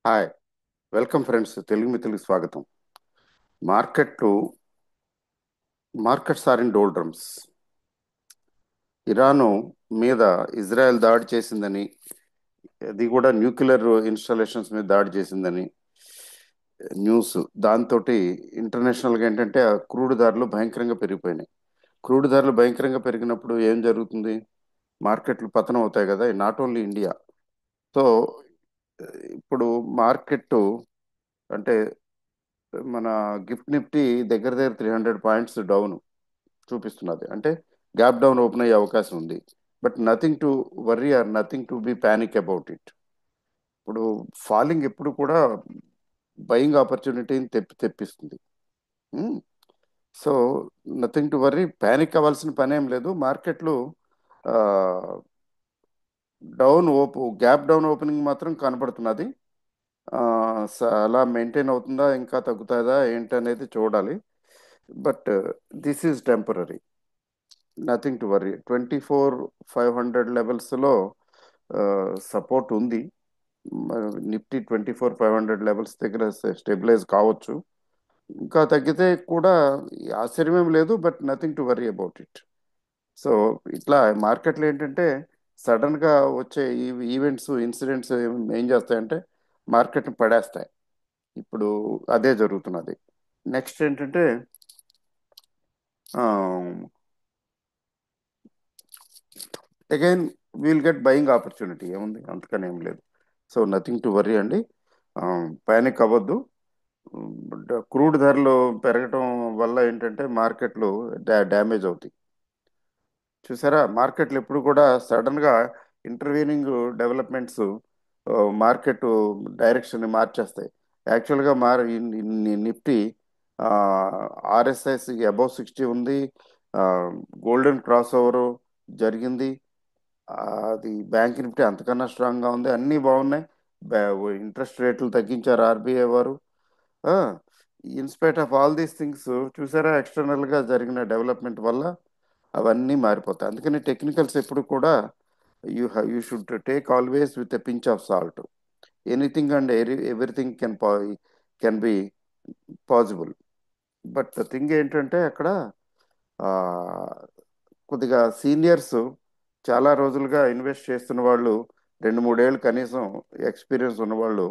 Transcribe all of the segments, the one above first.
Hi. Welcome friends. Telugu మిత్రులకు స్వాగతం. మార్కెట్లు markets are in doldrums. Iran మీద ఇజ్రాయెల్ దాడి చేసిందని, అది కూడా న్యూక్లియర్ ఇన్స్టాలేషన్స్ మీద దాడి చేసిందని న్యూస్. దాంతో ఇంటర్నేషనల్గా ఏంటంటే ఆ క్రూడ్ ధరలు భయంకరంగా పెరిగిపోయినాయి. క్రూడ్ ధరలు భయంకరంగా పెరిగినప్పుడు ఏం జరుగుతుంది? మార్కెట్లు పతనం అవుతాయి కదా, నాట్ ఓన్లీ ఇండియా. సో ఇప్పుడు మార్కెట్ అంటే మన గిఫ్ట్ నిఫ్టీ దగ్గర దగ్గర 300 పాయింట్స్ డౌన్ చూపిస్తున్నది. అంటే గ్యాప్ డౌన్ ఓపెన్ అయ్యే అవకాశం ఉంది. But nothing to worry or nothing to be panic about it. ఇప్పుడు ఫాలింగ్ ఎప్పుడు కూడా బయింగ్ ఆపర్చునిటీని తెప్పిస్తుంది. So nothing to worry, panic అవ్వాల్సిన పని ఏం లేదు. మార్కెట్లు గ్యాప్ డౌన్ ఓపెనింగ్ మాత్రం కనబడుతున్నది. అలా మెయింటైన్ అవుతుందా, ఇంకా తగ్గుతుందా ఏంటనేది చూడాలి. But this is temporary, nothing to worry. 24,500 లెవెల్స్లో సపోర్ట్ ఉంది. నిఫ్టీ 24,500 లెవెల్స్ దగ్గర స్టెబిలైజ్ కావచ్చు. ఇంకా తగ్గితే కూడా ఆశ్చర్యమేం లేదు. But nothing to worry about it. So ఇట్లా మార్కెట్లు ఏంటంటే సడన్గా వచ్చే ఈ ఈవెంట్స్, ఇన్సిడెంట్స్ ఏం చేస్తాయంటే మార్కెట్ని పడేస్తాయి. ఇప్పుడు అదే జరుగుతున్నది. నెక్స్ట్ ఏంటంటే again we'll get buying opportunity. ఏముంది, అంతకని ఏం లేదు. సో నథింగ్ టు వర్రీ అండి. పానిక్ అవ్వద్దు. క్రూడ్ ధరలు పెరగటం వల్ల ఏంటంటే మార్కెట్లు డ్యామేజ్ అవుతాయి. చూసారా, మార్కెట్లు ఎప్పుడు కూడా సడన్గా ఇంటర్వ్యూనింగ్ డెవలప్మెంట్స్ మార్కెట్ డైరెక్షన్ మార్చేస్తాయి. యాక్చువల్గా నిఫ్టీ ఆర్ఎస్ఐస్ అబౌవ్ 60 ఉంది. గోల్డెన్ క్రాస్ ఓవర్ జరిగింది. ఆ, అది బ్యాంక్ నిఫ్టీ అంతకన్నా స్ట్రాంగ్గా ఉంది. అన్నీ బాగున్నాయి. ఇంట్రెస్ట్ రేట్లు తగ్గించారు ఆర్బీఐ వారు. In spite of all these things, చూసారా, ఎక్స్టర్నల్గా జరిగిన డెవలప్మెంట్ వల్ల అవన్నీ మారిపోతాయి. అందుకని టెక్నికల్స్ ఎప్పుడు కూడా you should take always with a pinch of salt. Anything and everything can be possible. But the thing ఏంటంటే అక్కడ ఆ, కొద్దిగా సీనియర్స్, చాలా రోజులుగా ఇన్వెస్ట్ చేస్తున్న వాళ్ళు, 2-3 ఏళ్ళు కనీసం ఎక్స్పీరియన్స్ ఉన్నవాళ్ళు,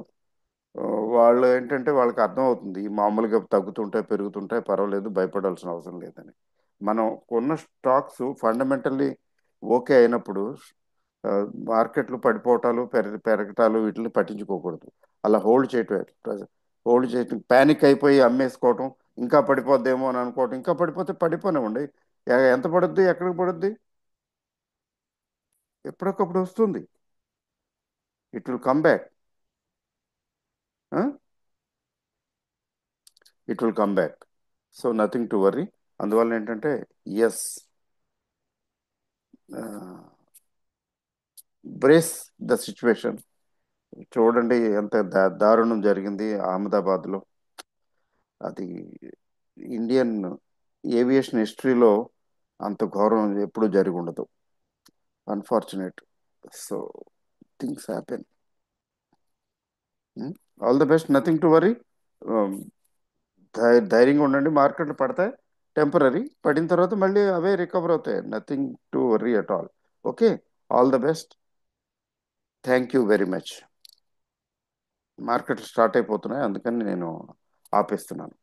ఆ, వాళ్ళు ఏంటంటే వాళ్ళకి అర్థం అవుతుంది మామూలుగా తగ్గుతుంటాయి పెరుగుతుంటాయి, పర్వాలేదు, భయపడాల్సిన అవసరం లేదని. మనం కొన్న స్టాక్స్ ఫండమెంటల్లీ ఓకే అయినప్పుడు ఆ, మార్కెట్లు పడిపోవటాలు పెరగటాలు వీటిని పట్టించుకోకూడదు. అలా హోల్డ్ చేయటం, ప్యానిక్ అయిపోయి అమ్మేసుకోవటం, ఇంకా పడిపోద్దేమో అని అనుకోవటం. ఇంకా పడిపోతే పడిపోనివ్వండి. ఎంత పడుద్ది, ఎక్కడికి పడుద్ది, ఎప్పటికప్పుడు వస్తుంది. It will come back. It will come back. So nothing to worry. అందువల్ల ఏంటంటే ఎస్, బ్రేస్ ద సిచ్యువేషన్. చూడండి ఎంత దారుణం జరిగింది అహ్మదాబాద్లో. అది ఇండియన్ ఏవియేషన్ హిస్టరీలో అంత ఘోరం ఎప్పుడూ జరిగి ఉండదు. Unfortunate. So things happen. All the best, nothing to worry. ధైర్యంగా ఉండండి. మార్కెట్లు పడతాయి, టెంపరీ. పడిన తర్వాత మళ్ళీ అవే రికవర్ అవుతాయి. Nothing to worry at all. Okay. All the best. Thank you very much. మార్కెట్లు స్టార్ట్ అయిపోతున్నాయి, అందుకని నేను ఆపేస్తున్నాను.